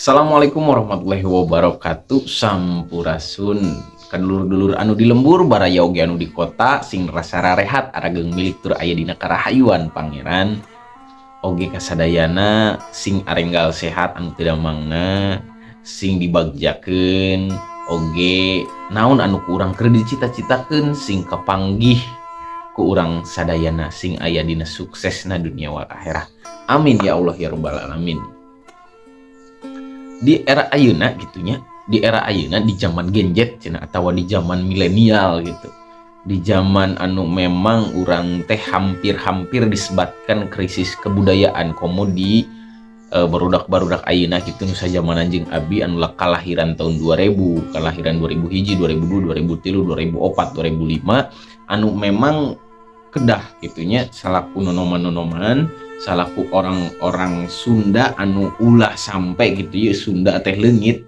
Assalamualaikum warahmatullahi wabarakatuh. Sampurasun kadulur-dulur anu di lembur baraya oge anu di kota sing rasa rarehat arageng milik tur aya dina karahayuan pangeran oge kasadayana sing arenggal sehat anu teu damangna sing dibagjakeun oge naon anu ku urang keur dicita-citakeun sing kapanggih ku urang sadayana sing aya dina suksesna dunia wal akhirah. Amin ya Allah ya rabbal alamin. Di era ayeuna gitunya, di era ayeuna di zaman genjet cenah atawa di zaman milenial gitu. Di zaman anu memang urang teh hampir-hampir disebatkan krisis kebudayaan komo di barudak-barudak ayeuna gitu nu sajamanan jeung abi anu kalahiran tahun 2000, kalahiran 2001, 2002, 2003, 2004, 2005 anu memang kedah gitunya salaku nonoman-nonoman salaku orang-orang Sunda anu ulah sampai gitu ya Sunda teh leungit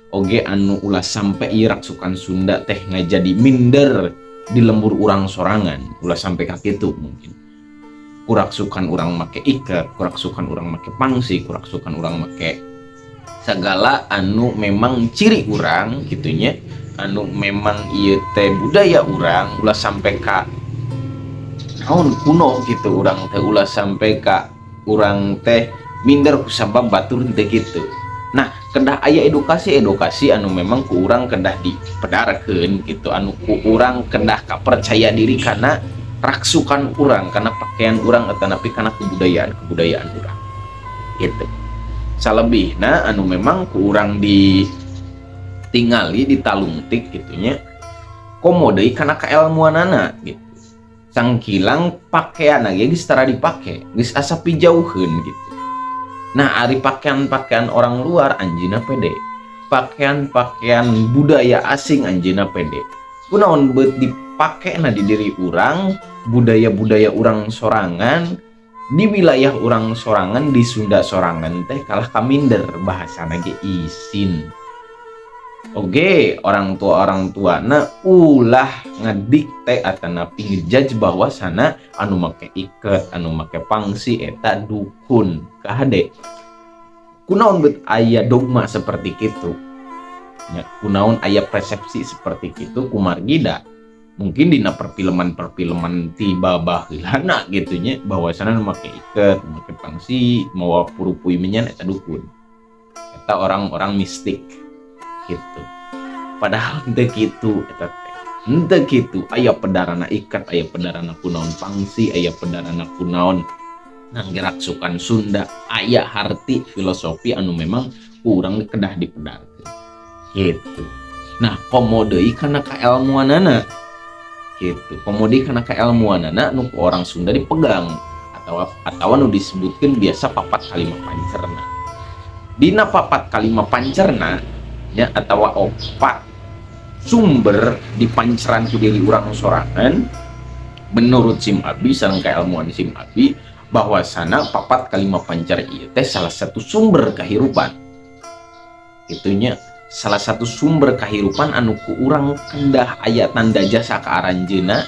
oge anu ulah sampai ieu raksukan Sunda teh ngajadi minder di lembur urang sorangan ulah sampai ka kitu mungkin kuraksukan urang make iket kuraksukan urang make pangsi kuraksukan urang make segala anu memang ciri urang gitunya anu memang ieu teh budaya urang ulah sampai ka naon kuno gitu urang teh ulah sampai ka urang teh minder kusabab batur teh gitu. Nah, kedah aya edukasi anu memang ku urang kedah dipedarkeun gitu anu ku urang kedah kapercaya diri kana raksukan urang kana pakaian urang atanapi kana kebudayaan urang. Gitu. Salebihna anu memang ku urang ditingali ditalungtik gitunya komo deui kana kaelmuanana gitu. Sangkilang pakaian lagi geus tara dipake geus asa pijauheun gitu. Nah ari pakaian-pakaian orang luar anjeunna pede pakaian-pakaian budaya asing anjeunna pede kunaon beut dipake na di diri urang budaya-budaya urang sorangan di wilayah urang sorangan di Sunda sorangan teh kalah kaminder bahasana ge isin. Oke, orang tua na ulah ngadikte atanapi ngejudge bahwa sana anu make iket, anu make pangsi eta dukun. Kahade. Kunaon beut aya dogma seperti kitu. Ya, kunaon aya persepsi seperti kitu kumargida. Mungkin dina perfilman-perfilman tiba baheulana gitunya bahwasana anu make iket, make pangsi, mawa purupui menyan eta dukun. Eta orang-orang mistik. Gitu. Padahal henteu kitu eta teh. Henteu kitu aya pedarana ikat, aya pedarana kunaon pangsi, aya pedarana kunaon nggeraksukan Sunda, aya harti filosofi anu memang urang kedah dipedarkeun. Gitu. Nah, komo deui kana kaelmuanana. Gitu. Komo deui kana kaelmuanana nu orang Sunda dipegang atawa nu disebutkeun biasa papat kalimah pancerna. Dina papat kalimah pancerna ya atau opat sumber di panceran ku diri urang sorangan menurut sim abi sareng kailmuan sim abi bahwasana papat kalimah pancar ieu teh salah satu sumber kahirupan itunya salah satu sumber kahirupan anu ku urang kendah aya tanda jasa ka aranjeuna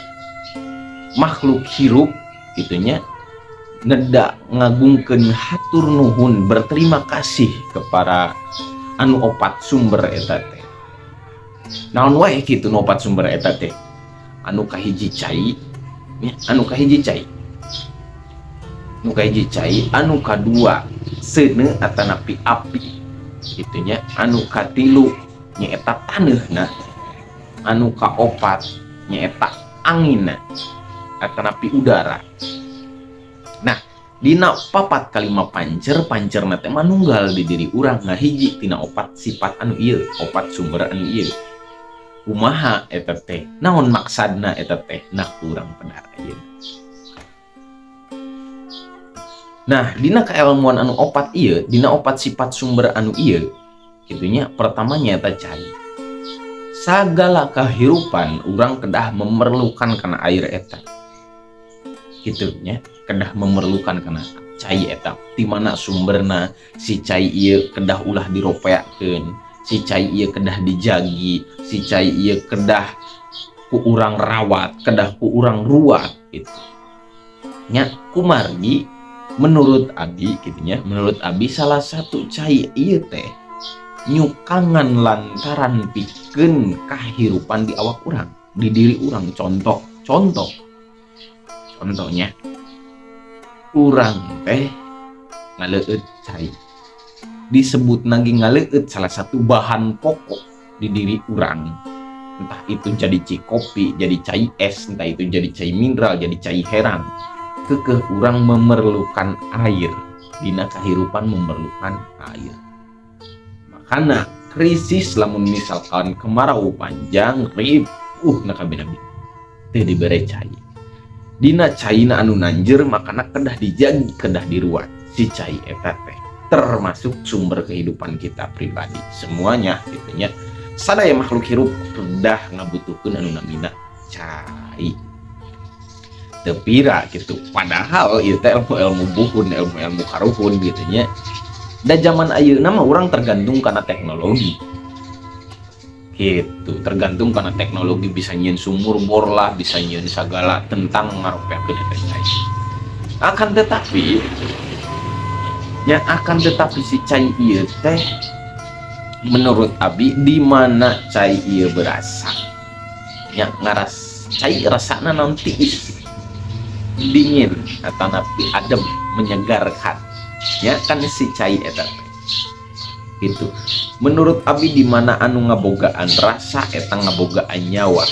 makhluk hirup itunya neda ngagungkeun hatur nuhun berterima kasih kepada anu opat sumber eta teh. Naon wae kitu nu opat sumber eta teh? Anu kahiji cai, anu kahiji cai. Nu kahiji cai, anu kadua seuneu atanapi api. Kitu nya. Anu katilu nyaeta taneuna. Anu kaopat nyaeta anginna atanapi udara. Nah, dina papat kalimah pancerna teh manunggal di diri urang ngahiji tina opat sifat anu ieu opat sumber anu ieu kumaha eta teh naon maksadna eta teh nah urang pedar ieu Nah, dina kailmuan anu opat ieu, dina opat sifat sumber anu ieu, gitunya pertamanya eta cai. Sagala kehidupan urang kedah memerlukan kana air eta. Gitunya, kedah memerlukan kana cai eta. Di mana sumberna si cai ieu kedah ulah diropeakeun, si cai ieu kedah dijagi, si cai ieu kedah ku urang rawat, kedah ku urang ruat gitu. Nya kumargi menurut Abi gitunya, menurut Abi salah satu cai ieu teh nyukangan lantaran pikeun kahirupan di awak urang, di diri urang. Contohnya urang teh ngaleueut cai, disebut lagi ngaleueut salah satu bahan pokok di diri urang, entah itu jadi cai kopi, jadi cai es, entah itu jadi cai mineral, jadi cai herang. Kekeh urang memerlukan air, dina kahirupan memerlukan air. Makanya krisis lamun misalkan kemarau panjang rib na kabeh-kabeh teu dibere cai. Dina caina anu nanjeur makana kedah dijagi, kedah diruat. Si cai eta teh termasuk sumber kehidupan kita pribadi semuanya gitunya. Sadaya makhluk hirup kedah ngabutuhkeun anu namina cai. Tepira gitu, padahal itu ilmu buhun, ilmu karuhun gitunya. Da zaman ayeuna mah urang tergantung karena teknologi gitu, tergantung karena teknologi, bisa nyeun sumur bor lah, bisa nyeun sagala tentang ngaropeakeun eta cai. Akan tetapi si cai ieu teh menurut Abi di mana cai ieu berasa nya ngaras cai rasana naon tiis, dingin atau napi adem, menyegarkan ya kan si cai eta gitu. Menurut Abi di mana anu ngabogaan rasa eta ngabogaan nyawa,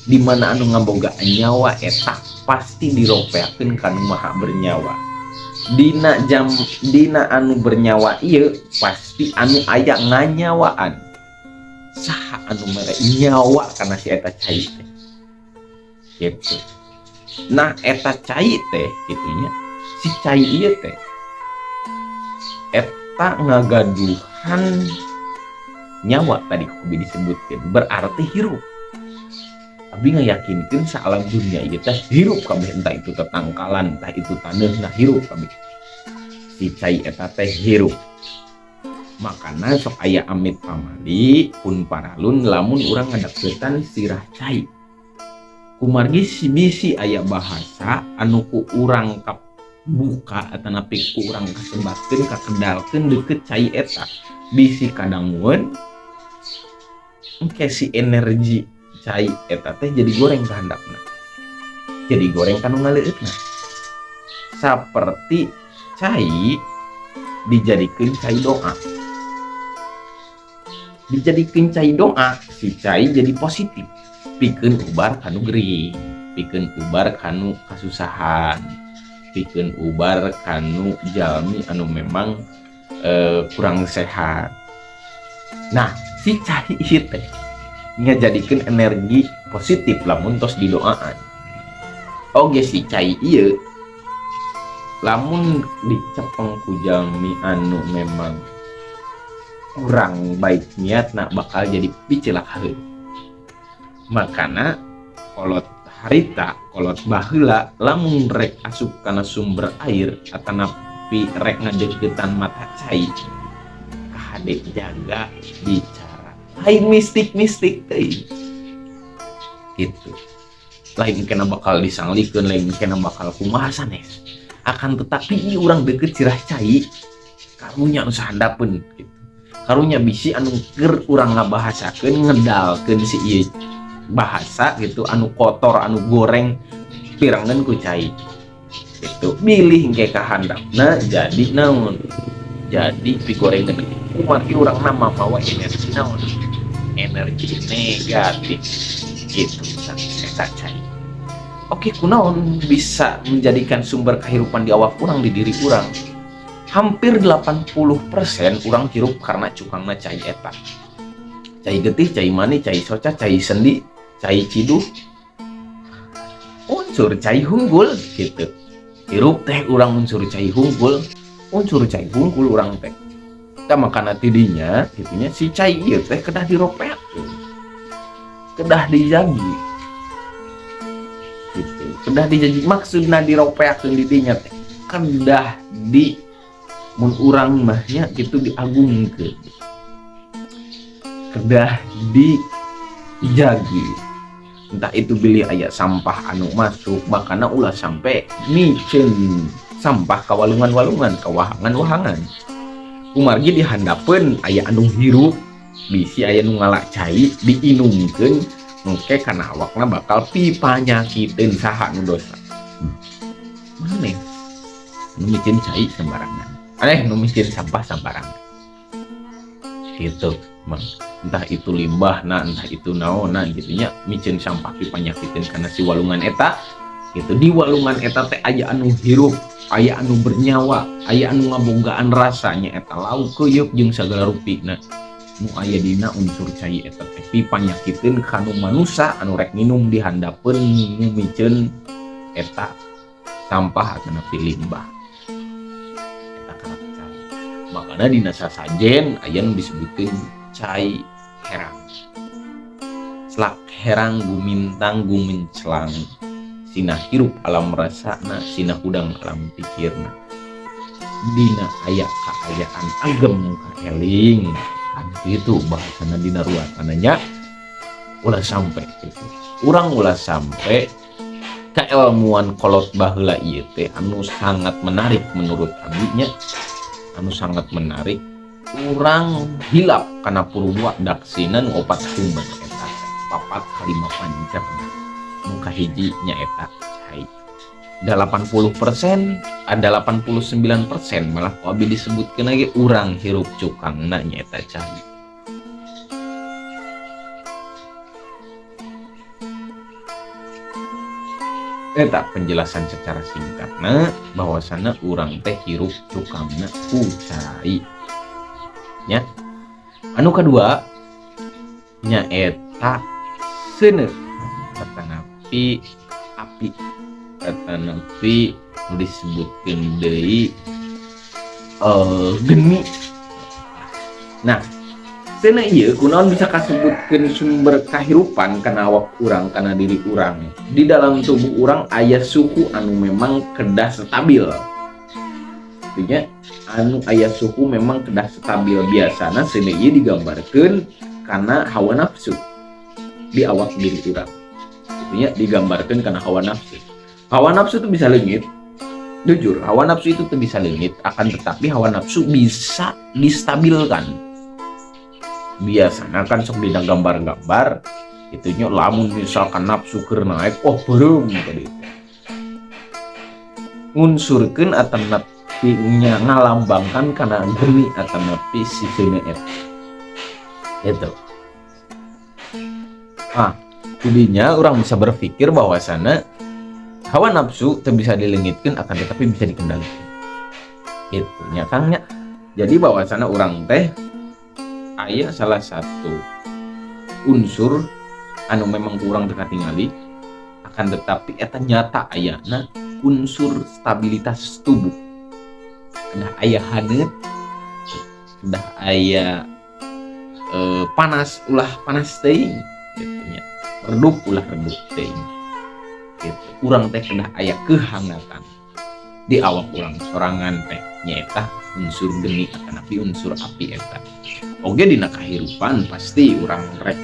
di mana anu ngabogaan nyawa eta pasti diropeakeun kanu maha bernyawa. Dina anu bernyawa ieu pasti anu aya nganyawaan. Saha anu mere nyawa kana si eta cai teh gitu. Nah eta cai teh gitunya, si cai ieu teh eta ngagaduhan nyawa tadi kubi disebutkeun, berarti hirup. Abi ngayakinkeun saalam dunia ieu teh hirup kabeh, entah itu tetangkalan, entah itu taneuna hirup kabeh. Si cai eta teh hirup. Makana sok aya amit pamali pun paralun lamun urang ngadapteutan sirah cai. Kumargi si bisi aya bahasa anu ku urang buka atau napi ku urang kasebatkeun kakedalkeun deukeut cai eta, bisi kadangueun engke si energi cai eta teh jadi goreng ka handapna, jadi goreng kanu ngaleueutna. Saperti cai dijadikeun cai doa, dijadikeun cai doa, si cai jadi positif, pikeun ubar kanu gering, pikeun ubar kanu kasusahan, pikeun ubar kanu jalmi anu memang kurang sehat. Nah si cai ieu teh ngajadikeun energi positif lamun tos didoaan. Oge si cai ieu lamun dicepeng ku jalmi anu memang kurang baik niatna bakal jadi picilakaheun. Makana kolot harita, kolot baheula lamun rek asup kana sumber air atanapi rek ngadeuketan mata cai, kahade jaga bicara lain mistik-mistik teh gitu. Lain kena bakal disanglikeun, lain kena bakal kumaha sanes. Akan tetapi ini urang deukeut sirah cai karunya anu sahandapeun gitu. Karunya bisi anu keur urang ngabahasakeun ngedalkeun si ieu bahasa gitu anu kotor, anu goreng pirengeun ku cai gitu. Bilih engke ka handapna jadi naon, jadi pigorengeun kumargi urang nama mawa energi naon, energi negatif gitu eta cai. Oke, kunaon bisa menjadikan sumber kehidupan di awak urang, di diri urang? Hampir 80% urang hirup karena cukangna cai eta. Cai getih, cai mani, cai soca, cai sendi, cai ciduh, unsur cai hunggul gitu. hirup teh urang unsur cai hungkul urang teh kita makana tidinya gitunya si cai ieu teh kedah diropek kedah dijagi gitu kedah dijagi maksudna diropeakeun di dinya teh kedah di mun urang mahnya gitu diagungkeun kedah dijagi entah itu beli aya sampah anu masuk makana ulah sampai micen sampah ka walungan-walungan ka wahangan-wahangan kumargi dihandapeun aya anu hirup bisi aya nu ngalak cai diinumkeun engke kana awakna bakal pipanyakiteun saha nu dosa maneh nu micen cai sembarangan nu micen sampah sembarangan gitu mang entah itu limbah nah entah itu naonna gitunya micen sampah pipanyakiteun kana si walungan eta gitu di walungan eta teh aya anu hirup aya anu bernyawa aya anu ngabonggaan rasanya eta lauk keuyeup jeung sagala rupina nu aya dina unsur cai eta teh pipanyakiteun ka nu manusa anu rek nginum di handapeun nu micen eta sampah ataupun limbah eta karep cai makana dina sasajen aya nu disebutkeun cai herang selak herang gumintang gumencelang sina hirup alam rasana sina hudang alam pikirna dina aya kaayaan agem kaeling kan itu bahasana dina ruatananya ulah sampai gitu urang ulah sampai keilmuan kolot baheula ieu teh anu sangat menarik menurut abinya anu sangat menarik urang hilap kana purwa daksinan opat sumber eta papat kalima pancerna nu kahiji nyaeta cai 80% ada 89% malah ku abi disebutkeun lagi urang hirup cukangna nyaeta cai eta penjelasan secara singkatna bahwasana urang teh hirup cukangna ku cai nya anu kedua nyaeta seuneu katanapi api katanapi disebutkeun deui geni nah seuneu ieu kunaon bisa kasebutkeun sumber kahirupan kana awak urang kana diri urang di dalam tubuh urang aya suhu anu memang kedah stabil artinya anu aya suhu memang kedah stabil biasana seuneu ieu digambarkeun kana hawa nafsu di awak diri urang artinya digambarkan karena hawa nafsu itu bisa leungit jujur hawa nafsu itu tuh bisa leungit akan tetapi hawa nafsu bisa distabilkan biasanya kan sok dina gambar-gambar itunya lamun misalkan nafsu keur naik beureum tadi ngunsurkeun atanapi nya ngalambangkan kana geni atanapi si seuneu eta itu jadinya orang bisa berpikir bahwasana hawa nafsu teu bisa dileungitkeun akan tetapi bisa dikendalikan. Gitu nya Kang nya. Jadi bahwasana urang teh aya salah satu unsur anu memang urang teu katingali akan tetapi eta nyata ayana unsur stabilitas tubuh. Kedah aya haneut, kedah aya panas ulah panas teuing gitu nya. Redup ulah redup teuing gitu urang teh kedah aya kehangatan di awak urang sorangan teh nyaeta unsur geni atanapi unsur api eta oge dina kahirupan pasti urang rek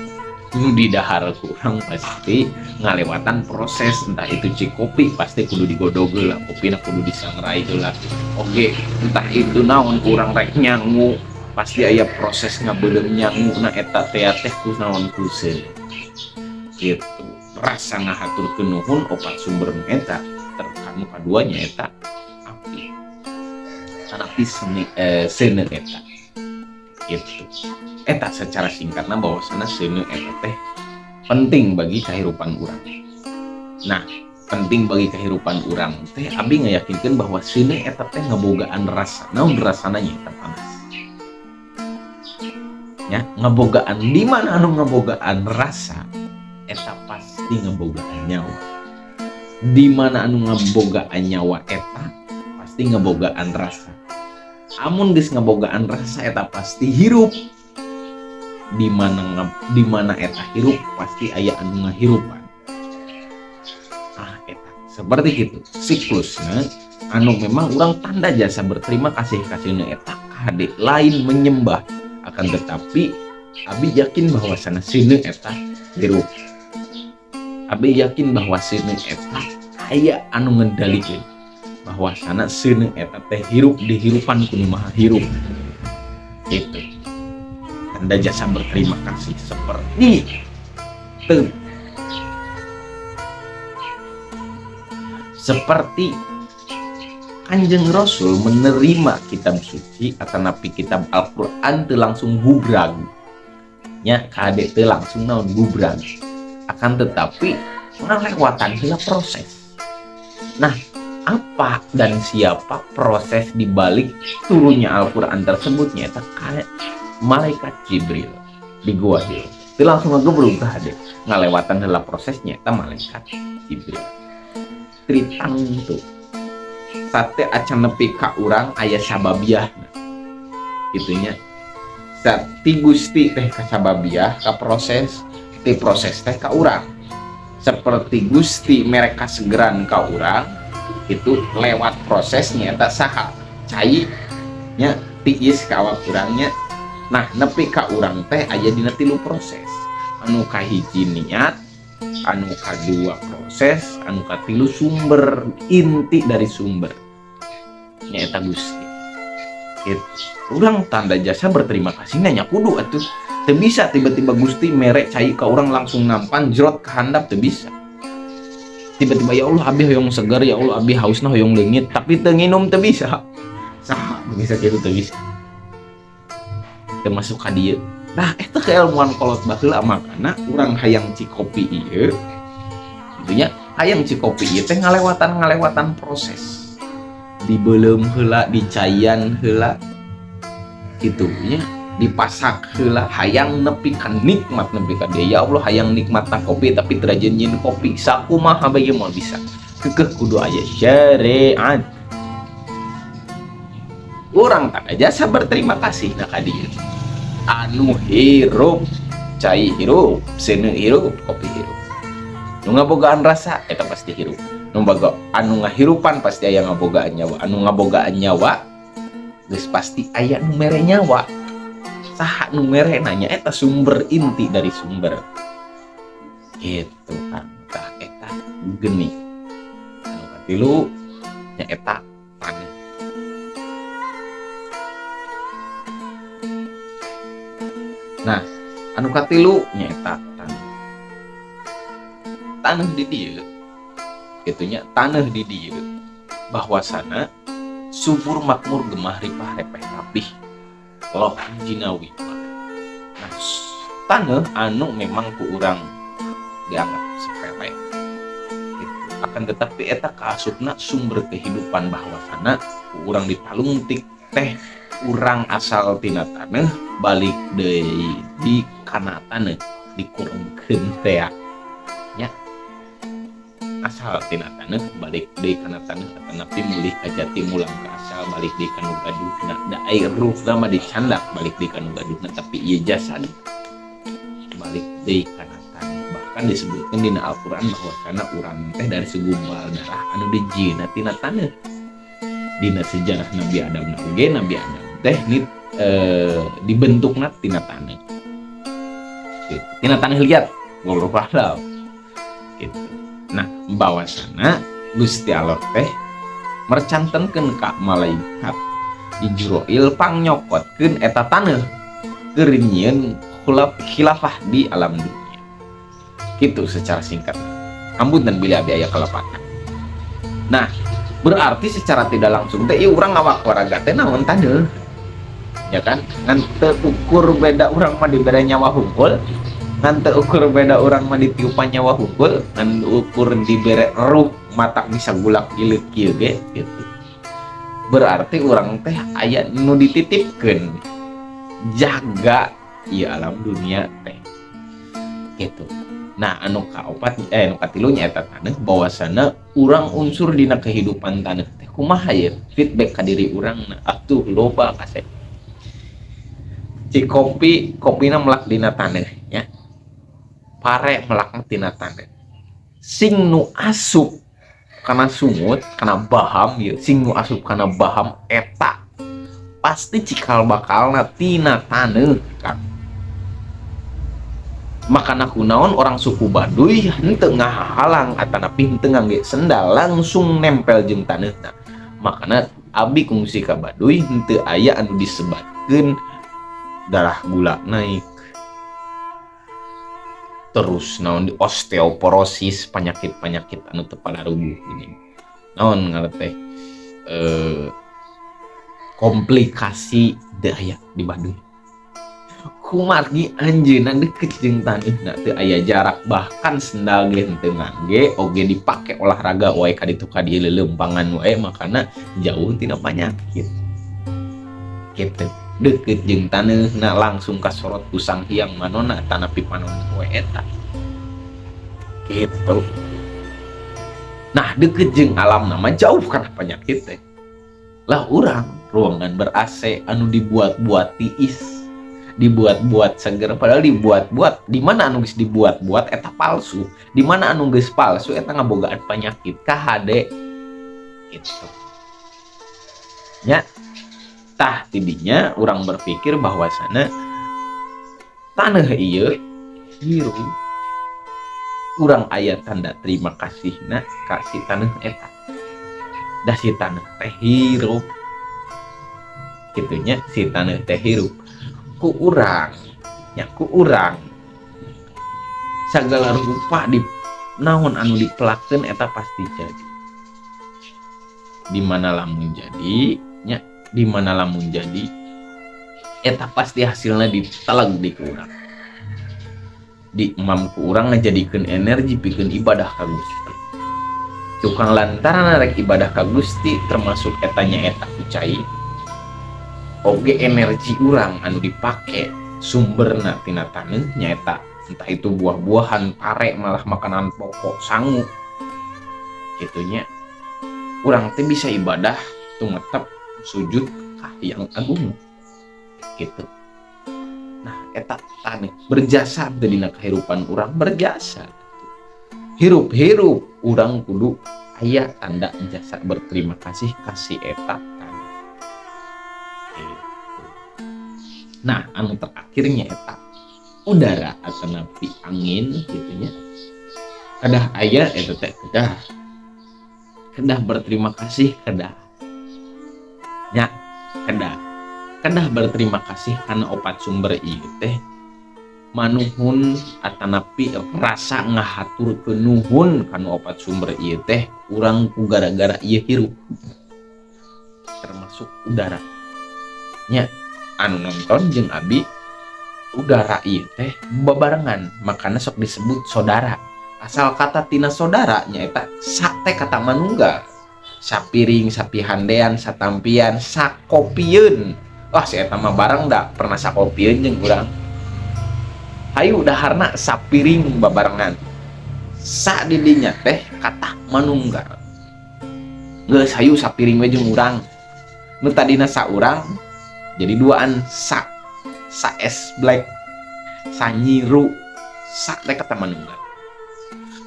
nu di dahar urang pasti ngalewatan proses entah itu cik kopi pasti kudu digodog heula kopina kudu disangrai heula oge entah itu naon urang rek nyangu pasti aya proses ngabeuleum nyangu na eta teh kunaon kuseun gitu rasa ngahaturkeun nuhun opat sumber eta terkanu kaduanya eta api tanapi seuneu eta gitu eta secara singkatna bahwasana seuneu eta teh penting bagi kehidupan urang nah penting bagi kehidupan urang teh abi ngayakinkeun bahwa seuneu eta teh ngabogaan rasa naon rasana nyaeta panas nya ngabogaan di mana anu ngabogaan rasa eta pasti ngabogaan nyawa di mana anu ngabogaan nyawa eta pasti ngabogaan rasa. Amun geus ngabogaan rasa eta pasti hirup. Di mana eta hirup pasti aya anu ngahirupan. Eta seperti itu siklusnya anu memang urang tanda jasa berterima kasih kasihna eta kade lain menyembah, akan tetapi abi yakin bahwa sana sini eta hirup. Abi yakin bahwa sini eta aya anu ngendalikeun bahwa sana sini eta teh hirup dihirupan ku maha hirup. Itu tanda jasa berterima kasih seperti itu. Seperti Kanjeng Rasul menerima kitab suci atau napi kitab Al-Quran teu langsung gubrag nya kade teu langsung naon gubrag, akan tetapi ngalewatan heula proses. Nah, apa dan siapa proses dibalik turunnya Al-Quran tersebut nyata malaikat Jibril di gua Hiro teu langsung ngagebrug kade ngalewatan heula prosesnya eta malaikat Jibril. Tritang tuh sate acan nepi ka urang aya sababiahna gitunya. Sati Gusti teh ka sababiah ka proses ti proses teh ka urang. Seperti Gusti mereka segeran ka urang itu lewat prosesnya eta saha cai nya tiis ka awak urangnya. Nah nepi ka urang teh aya dina 3 proses. Anu kahiji niat, anu kadua proses, anu katilu sumber inti dari sumber nyaeta Gusti. Gitu. Urang tanda jasa berterima kasih nanya kudu atuh. Teu bisa tiba-tiba Gusti merek cai ka urang langsung nampan jrot ka handap, teu bisa. Tiba-tiba ya Allah abi hoyong segar, ya Allah abi hausna hoyong leungit, tapi teu nginum teu bisa. Saha bisa kitu teu bisa. Teu masuk ka dieu. Nah, eta keilmuan kolot baheula makana urang hayang cikopi ieu. Tentunya hayang cikopi ieu teh ngalewatan proses. Dibeuleum heula, dicaian heula. Kitu nya, dipasak heula, hayang nepi ka nikmat nepi ka dieu. Ya Allah hayang nikmatna kopi tapi teu rajin nyin kopi. Sakumaha bae moal bisa. Keukeuh kudu aya syariat. Urang tanda jasa berterima kasih na ka dieu. Anu hirup cai hirup, seuneu hirup, kopi hirup. Nu ngabogaan rasa eta pasti hirup. Nu boga anu ngahirupan pasti aya ngabogaan nyawa. Anu ngabogaan nyawa geus pasti aya nu mere nyawa. Saha nu mere nanya eta sumber inti dari sumber. Gitu kan. Tah eta geni. Anu katilu nya eta taneuh. Nah, anu katilu nyaeta taneuh di dieu. Gitunya taneuh di dieu bahwasana subur makmur gemah ripah repeh rapih loh jinawi. Nah, taneuh anu memang ku urang dianggap sepele gitu. Akan tetapi eta kaasupna sumber kehidupan bahwasana ku urang ditalungtik teh urang asal tina taneuh balik deui di kana taneuh dikurengkeun teh nya asal tina taneuh balik deui kana taneuh atanapi mulih ka jati mulang ka asal balik deui ka nu gaduhna da air ruhna mah dicandak balik deui ka nu gaduhna tapi ieu jasad balik deui kana taneuh. Bahkan disebutkeun dina Al-Qur'an bahwasana urang teh dari segumpal darah anu dijieuna tina taneuh. Dina sejarah Nabi Adam oge Nabi Adam teh dibentukna tina taneuh. Gitu. Tina taneuh liat wallahu a'lam. Gitu. Nah, bahwasana Gusti Allah teh mercantenkeun ka malaikat Jibril pangnyokodkeun eta taneuh keur nyieun khilafah di alam dunia. Gitu secara singkat. Ampun dan bila abi aya kalepatan. Nah, berarti secara tidak langsung teh ieu urang awak waraga teh naon taneuh. Ya kan? Ngan teu ukur beda urang mah dibere nyawa hungkul. Ngan teu ukur beda urang mah ditiupan nyawa hungkul, ngan ukur dibere ruh mata bisa gulak gileuk kieu ge gitu. Berarti urang teh aya nu dititipkeun jaga ieu alam dunia teh. Gitu. Nah anu kaopat anu katilunya eta taneuh bahwasana urang unsur dina kehidupan taneuh teh kumaha ye feedback ka diri urang atuh loba kasep ci kopina melak dina taneuh nya pare melak tina taneuh sing nu asup kana sungut kana baham ya sing nu asup kana baham eta pasti cikal bakalna tina taneuh Kang. Makana kunaon orang suku Baduy henteu ngahalang atanapi henteu ngangge sendal langsung nempel jeung taneutna. Makana abi kungsi ka Baduy henteu aya anu disebatkeun darah gula naik. Terus naon di osteoporosis penyakit-penyakit anu teu palarubuh ini. Naon ngaran teh komplikasi daya di Baduy. Kumargi anjeunna deukeut jeung taneuhna teu aya jarak bahkan sendal ge henteu ngangge oge dipake olahraga wae ka ditu ka dieu leuleumpangan wae makana jauh tina panyakit kitu deukeut jeung taneuhna langsung kasorot ku Sang Hyang Manona tanapi panonon wae eta kitu. Nah deukeut jeung alam nama jauh kana penyakit teh lah urang ruangan ber-AC anu dibuat-buat tiis dibuat-buat seger padahal dibuat-buat di mana anu geus dibuat-buat eta palsu di mana anu geus palsu eta ngabogaan penyakit KHD gitu nya tah tidinya urang berpikir bahwasana taneuh ieu hirup urang aya tanda terima kasihna ka si taneuh eta da si taneuh teh hirup kitunya si taneuh teh hirup ku urang sagala rupa di naon anu dipelakeun eta pasti jadi di mana lamun jadi nya di mana lamun jadi eta pasti hasilna diteleg di urang di imam ku urang ngajadikeun energi pikeun ibadah ka Gusti tukang lantaran rek ibadah ka Gusti termasuk etanya eta kucai oge energi urang anu dipake sumberna tina taneuh nyaeta entah itu buah-buahan pare malah makanan pokok sangu gitunya urang teh bisa ibadah tumetep sujud ka Hyang Agung gitu. Nah eta taneuh berjasa teh dina kahirupan urang berjasa hirup-hirup urang kudu aya tanda jasa berterima kasih kasih eta. Nah anu terakhirnya eta udara atanapi angin gitunya kedah aya eta teh kedah berterima kasih kedah berterima kasih karena opat sumber ieu teh manuhun atanapi rasa ngahaturkeun nuhun kana opat sumber ieu teh urang ku gara-gara ieu hirup termasuk udara nya anu nonton jeung abi udara ieu teh babarengan makana sok disebut saudara asal kata tina saudara nyaeta sak teh kata manunggal sapiring sapihandean satampian sakopieun wah si eta mah bareng da pernah sakopieun jeung urang hayu daharna sapiring babarengan sa di dinya teh kata manunggal geus hayu sapiring we jeung urang nu tadina saurang jadi duaan sa es black sa nyiru sa teh kata manunggal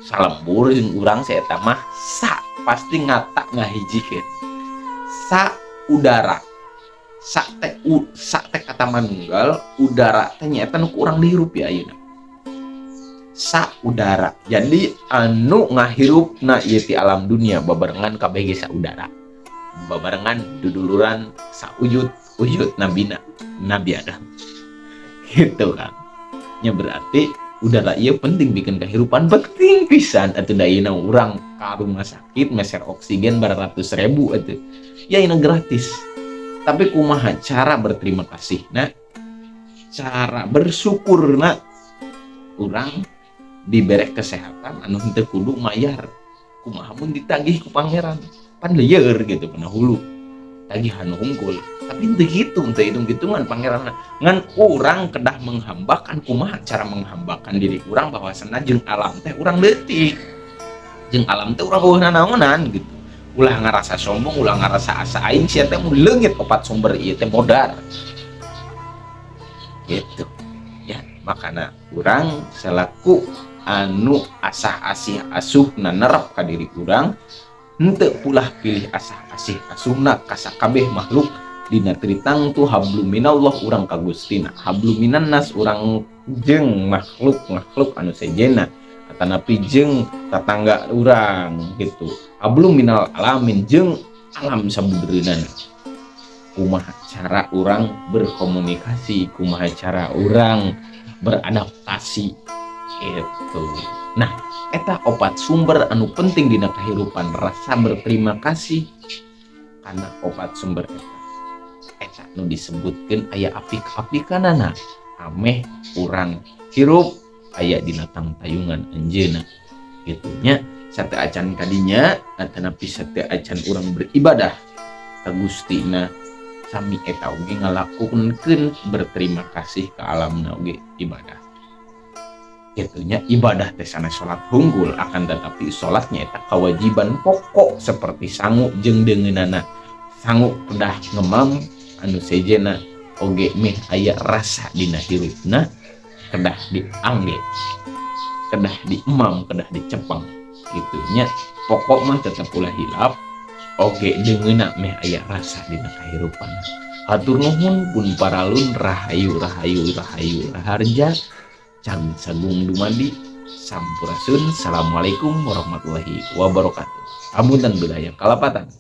salembur jeung urang saya eta mah sa pasti ngata ngahijikeun sa udara sa teh kata manunggal udara teh nyaeta nu urang dihirup ya ayeuna sa udara jadi anu ngahirupna ieu ti alam dunia babarengan kabeh ge sa udara babarengan duduluran sa ujud nabina Nabi Adam gitu kan nya berarti udara ieu penting bikin kehidupan penting pisan atuh da ieu urang ka rumah sakit meser oksigen baratus ribu atuh ya ini gratis tapi kumaha cara berterima kasih nah cara bersyukur nah urang dibere kesehatan anu henteu kudu mayar kumaha mun ditagih ku pangeran pan lieur gitu pernah hulu tagihan hungkul. Tapi teu kitu, teu hitung-hitungan pangeran ngan urang kedah menghambakan kumaha cara menghambakan diri urang bahwasana jeung alam teh urang leutik, jeung alam teh urang eueuh nanaonan gitu. Ulah ngarasa sombong, ulah ngarasa asa aing sia teh mun leungit opat sumber ieu teh modar gitu ya. Makana urang selaku anu asah asih asuhna nerep ka diri urang henteu pulah pilih asah asih asuhna ka sakabeh makhluk dina tritang tu hablum minallah urang ka Gustina, hablum minannas urang jeung makhluk anu sejena atanapi jeung tatangga urang gitu, hablum minal alamin jeung alam sabudeureunana. Kumaha cara urang berkomunikasi, kumaha cara urang beradaptasi gitu. Nah, eta opat sumber anu penting dina kahirupan, rasa berterima kasih karena opat sumber eta nu disebutkeun aya apik-apikanana ameh urang hirup aya dina tangtayungan anjeunna kitu nya. Sateu acan kadinya atanapi sateu acan urang beribadah ka Gustina sami eta oge ngalakukeun berterima kasih ka alamna oge ibadah. Gitunya ibadah teh sanes salat hunggul, akan tetapi salatnya eta kewajiban pokok seperti sangu jeung deungeunana. Sangu kedah ngemam anu sejena oge meh aya rasa dina hirupna kedah diangge, kedah diemam, kedah dicepeng gitunya. Pokok mah tetep ulah hilap oge deungeunna meh aya rasa dina kahirupan. Hatur nuhun pun paralun, rahayu rahayu rahayu raharja. Cang sagung dumadi sampurasun. Assalamualaikum warahmatullahi wabarakatuh. Amunten budaya kalapatan.